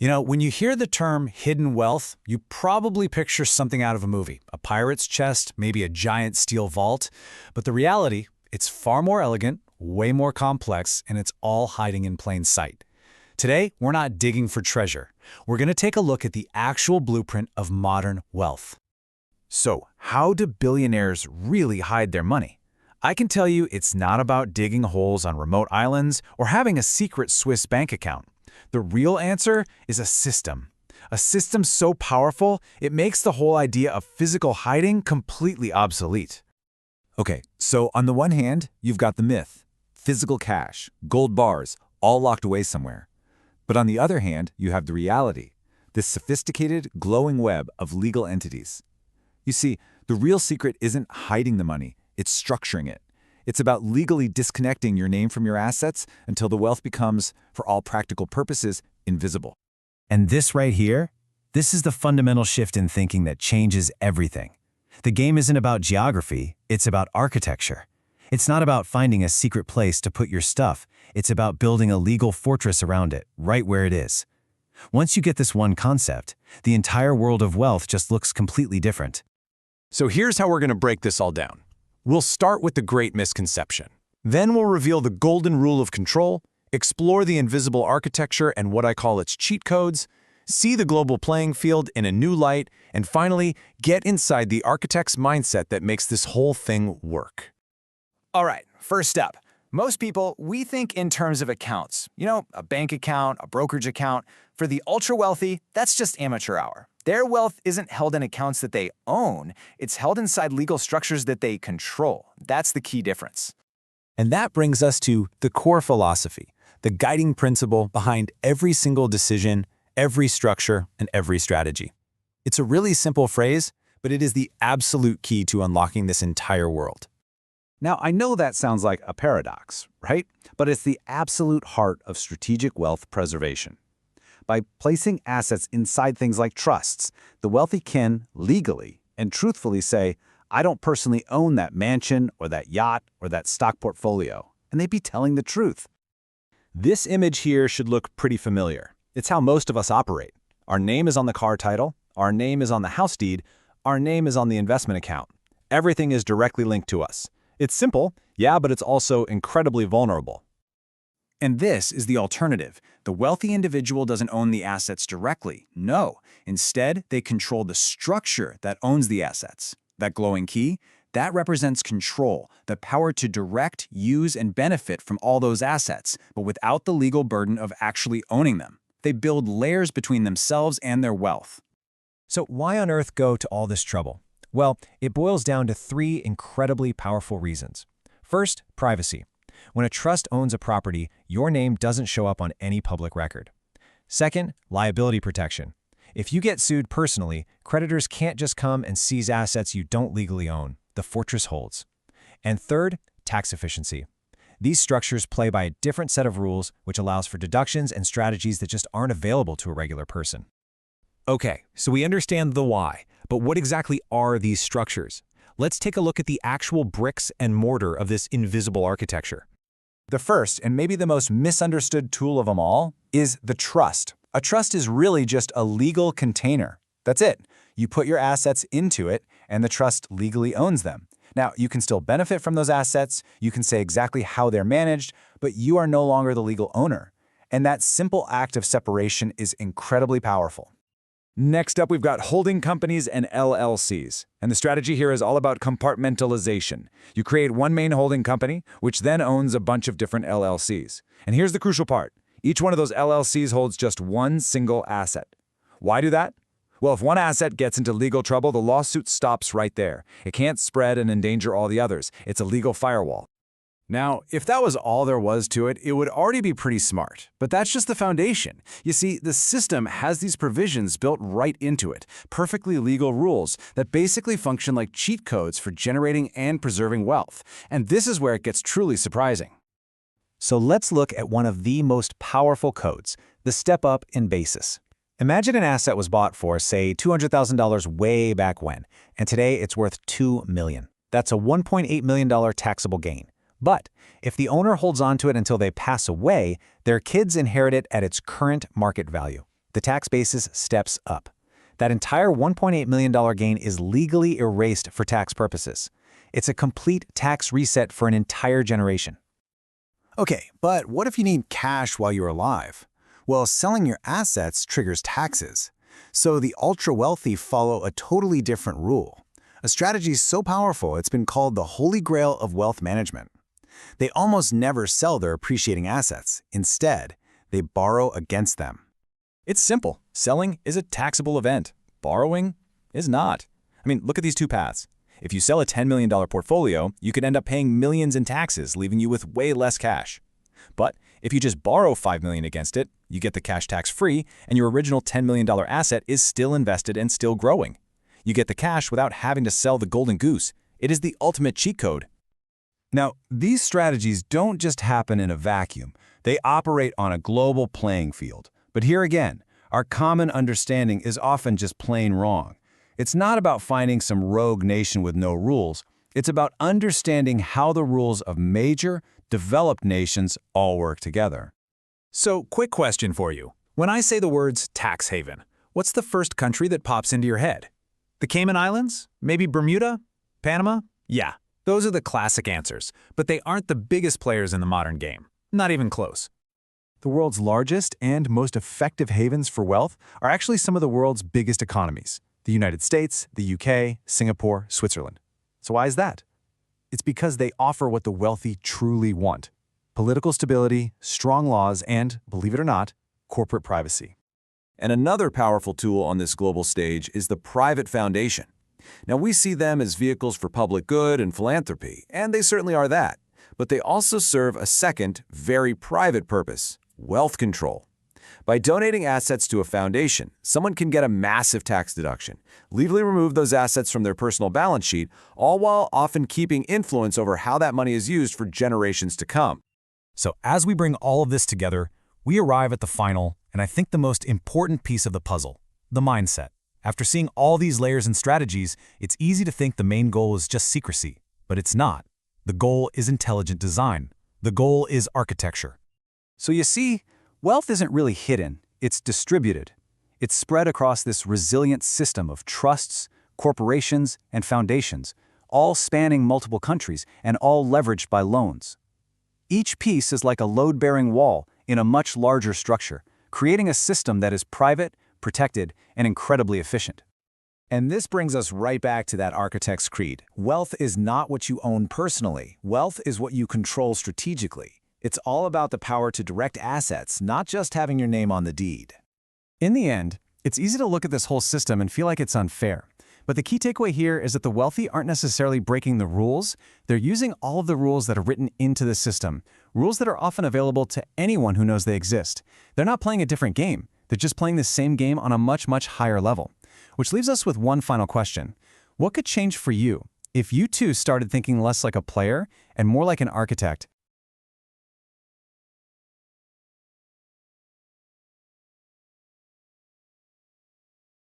When you hear the term hidden wealth, you probably picture something out of a movie, a pirate's chest, maybe a giant steel vault. But the reality, it's far more elegant, way more complex, and it's all hiding in plain sight. Today, we're not digging for treasure. We're going to take a look at the actual blueprint of modern wealth. So, how do billionaires really hide their money? I can tell you it's not about digging holes on remote islands or having a secret Swiss bank account. The real answer is a system. A system so powerful, it makes the whole idea of physical hiding completely obsolete. Okay, so on the one hand, you've got the myth. Physical cash, gold bars, all locked away somewhere. But on the other hand, you have the reality. This sophisticated, glowing web of legal entities. You see, the real secret isn't hiding the money, it's structuring it. It's about legally disconnecting your name from your assets until the wealth becomes, for all practical purposes, invisible. And this right here, this is the fundamental shift in thinking that changes everything. The game isn't about geography, it's about architecture. It's not about finding a secret place to put your stuff, it's about building a legal fortress around it, right where it is. Once you get this one concept, the entire world of wealth just looks completely different. So here's how we're going to break this all down. We'll start with the great misconception. Then we'll reveal the golden rule of control, explore the invisible architecture and what I call its cheat codes, see the global playing field in a new light, and finally, get inside the architect's mindset that makes this whole thing work. All right, first up. Most people, we think in terms of accounts. A bank account, a brokerage account. For the ultra-wealthy, that's just amateur hour. Their wealth isn't held in accounts that they own, it's held inside legal structures that they control. That's the key difference. And that brings us to the core philosophy, the guiding principle behind every single decision, every structure, and every strategy. It's a really simple phrase, but it is the absolute key to unlocking this entire world. Now, I know that sounds like a paradox, right? But it's the absolute heart of strategic wealth preservation. By placing assets inside things like trusts, the wealthy can legally and truthfully say, I don't personally own that mansion or that yacht or that stock portfolio, and they'd be telling the truth. This image here should look pretty familiar. It's how most of us operate. Our name is on the car title, our name is on the house deed, our name is on the investment account. Everything is directly linked to us. It's simple, yeah, but it's also incredibly vulnerable. And this is the alternative. The wealthy individual doesn't own the assets directly. No. Instead, they control the structure that owns the assets. That glowing key, that represents control, the power to direct, use, and benefit from all those assets, but without the legal burden of actually owning them. They build layers between themselves and their wealth. So why on earth go to all this trouble? Well, it boils down to three incredibly powerful reasons. First, privacy. When a trust owns a property, your name doesn't show up on any public record. Second, liability protection. If you get sued personally, creditors can't just come and seize assets you don't legally own. The fortress holds. And third, tax efficiency. These structures play by a different set of rules, which allows for deductions and strategies that just aren't available to a regular person. Okay, so we understand the why, but what exactly are these structures? Let's take a look at the actual bricks and mortar of this invisible architecture. The first, and maybe the most misunderstood tool of them all, is the trust. A trust is really just a legal container. That's it. You put your assets into it, and the trust legally owns them. Now, you can still benefit from those assets, you can say exactly how they're managed, but you are no longer the legal owner. And that simple act of separation is incredibly powerful. Next up, we've got holding companies and LLCs. And the strategy here is all about compartmentalization. You create one main holding company, which then owns a bunch of different LLCs. And here's the crucial part. Each one of those LLCs holds just one single asset. Why do that? Well, if one asset gets into legal trouble, the lawsuit stops right there. It can't spread and endanger all the others. It's a legal firewall. Now, if that was all there was to it, it would already be pretty smart. But that's just the foundation. You see, the system has these provisions built right into it, perfectly legal rules that basically function like cheat codes for generating and preserving wealth. And this is where it gets truly surprising. So let's look at one of the most powerful codes, the step-up in basis. Imagine an asset was bought for, say, $200,000 way back when, and today it's worth $2 million. That's a $1.8 million taxable gain. But if the owner holds on to it until they pass away, their kids inherit it at its current market value. the tax basis steps up. That entire $1.8 million gain is legally erased for tax purposes. It's a complete tax reset for an entire generation. Okay, but what if you need cash while you're alive? Well, selling your assets triggers taxes. So the ultra-wealthy follow a totally different rule. A strategy so powerful it's been called the holy grail of wealth management. They almost never sell their appreciating assets. Instead, they borrow against them. It's simple. Selling is a taxable event. Borrowing is not. I mean, look at these two paths. If you sell a $10 million portfolio, you could end up paying millions in taxes, leaving you with way less cash. But if you just borrow $5 million against it, you get the cash tax-free, and your original $10 million asset is still invested and still growing. You get the cash without having to sell the golden goose. It is the ultimate cheat code. Now, these strategies don't just happen in a vacuum. They operate on a global playing field. But here again, our common understanding is often just plain wrong. It's not about finding some rogue nation with no rules. It's about understanding how the rules of major, developed nations all work together. So, quick question for you. When I say the words tax haven, what's the first country that pops into your head? The Cayman Islands? Maybe Bermuda? Panama? Yeah, those are the classic answers, but they aren't the biggest players in the modern game. Not even close. The world's largest and most effective havens for wealth are actually some of the world's biggest economies: the United States, the UK, Singapore, Switzerland. So why is that? It's because they offer what the wealthy truly want: political stability, strong laws, and, believe it or not, corporate privacy. And another powerful tool on this global stage is the private foundation. Now, we see them as vehicles for public good and philanthropy, and they certainly are that. But they also serve a second, very private purpose: wealth control. By donating assets to a foundation, someone can get a massive tax deduction, legally remove those assets from their personal balance sheet, all while often keeping influence over how that money is used for generations to come. So as we bring all of this together, we arrive at the final, and I think the most important piece of the puzzle: the mindset. After seeing all these layers and strategies, it's easy to think the main goal is just secrecy, but it's not. The goal is intelligent design. The goal is architecture. So you see, wealth isn't really hidden, it's distributed. It's spread across this resilient system of trusts, corporations, and foundations, all spanning multiple countries and all leveraged by loans. Each piece is like a load-bearing wall in a much larger structure, creating a system that is private, protected, and incredibly efficient. And this brings us right back to that architect's creed. Wealth is not what you own personally. Wealth is what you control strategically. It's all about the power to direct assets, not just having your name on the deed. In the end, it's easy to look at this whole system and feel like it's unfair. But the key takeaway here is that the wealthy aren't necessarily breaking the rules. They're using all of the rules that are written into the system, rules that are often available to anyone who knows they exist. They're not playing a different game. They're just playing the same game on a much, much higher level. Which leaves us with one final question. What could change for you if you too started thinking less like a player and more like an architect,